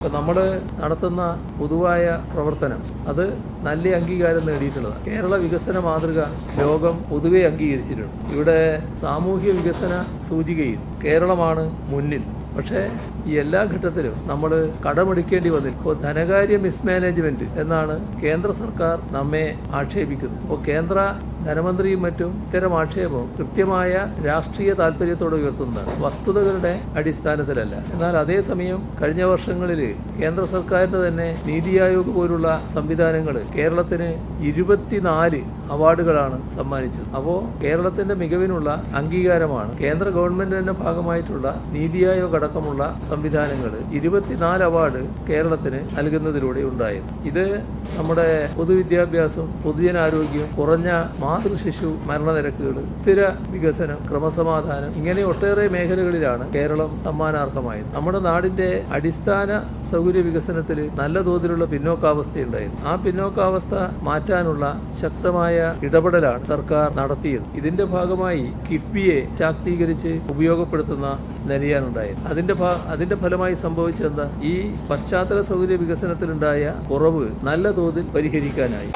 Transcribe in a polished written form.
നമ്മൾ നടത്തുന്ന പൊതുവായ പ്രവർത്തനം അത് നല്ല അംഗീകാരം നേടിയിട്ടുള്ളതാണ്. കേരള വികസന മാതൃക ലോകം പൊതുവെ അംഗീകരിച്ചിട്ടുണ്ട്. ഇവിടെ സാമൂഹ്യ വികസന സൂചികയിൽ കേരളമാണ് മുന്നിൽ. പക്ഷേ ഈ എല്ലാ ഘട്ടത്തിലും നമ്മൾ കടമെടുക്കേണ്ടി വന്നില്ല. ഇപ്പോൾ ധനകാര്യ മിസ്മാനേജ്മെന്റ് എന്നാണ് കേന്ദ്ര സർക്കാർ നമ്മെ ആക്ഷേപിക്കുന്നത്. അപ്പോൾ കേന്ദ്ര ധനമന്ത്രിയും മറ്റും ഇത്തരം ആക്ഷേപം കൃത്യമായ രാഷ്ട്രീയ താല്പര്യത്തോടെ ഉയർത്തുന്നതാണ്, വസ്തുതകളുടെ അടിസ്ഥാനത്തിലല്ല. എന്നാൽ അതേസമയം കഴിഞ്ഞ വർഷങ്ങളിൽ കേന്ദ്ര സർക്കാരിന്റെ തന്നെ നീതി ആയോഗ് പോലുള്ള സംവിധാനങ്ങൾ കേരളത്തിന് 24 അവാർഡുകളാണ് സമ്മാനിച്ചത്. അപ്പോൾ കേരളത്തിന്റെ മികവിനുള്ള അംഗീകാരമാണ് കേന്ദ്ര ഗവൺമെന്റിന്റെ ഭാഗമായിട്ടുള്ള നീതി ആയോഗ് അടക്കമുള്ള സംവിധാനങ്ങൾ 24 അവാർഡ് കേരളത്തിന് നൽകുന്നതിലൂടെ ഉണ്ടായത്. ഇത് നമ്മുടെ പൊതുവിദ്യാഭ്യാസം, പൊതുജനാരോഗ്യം, കുറഞ്ഞ മാതൃശിശു മരണനിരക്കുകൾ, സ്ഥിര വികസനം, ക്രമസമാധാനം, ഇങ്ങനെ ഒട്ടേറെ മേഖലകളിലാണ് കേരളം സമ്മാനാർഹമായത്. നമ്മുടെ നാടിന്റെ അടിസ്ഥാന സൗകര്യ വികസനത്തിൽ നല്ല തോതിലുള്ള പിന്നോക്കാവസ്ഥയുണ്ടായിരുന്നു. ആ പിന്നോക്കാവസ്ഥ മാറ്റാനുള്ള ശക്തമായ ഇടപെടലാണ് സർക്കാർ നടത്തിയത്. ഇതിന്റെ ഭാഗമായി കിഫ്ബിയെ ശാക്തീകരിച്ച് ഉപയോഗപ്പെടുത്തുന്ന നിലയാണുണ്ടായത്. അതിന്റെ ഫലമായി സംഭവിച്ചെന്താ? ഈ പശ്ചാത്തല സൗകര്യ വികസനത്തിലുണ്ടായ കുറവ് നല്ല തോതിൽ പരിഹരിക്കാനായി.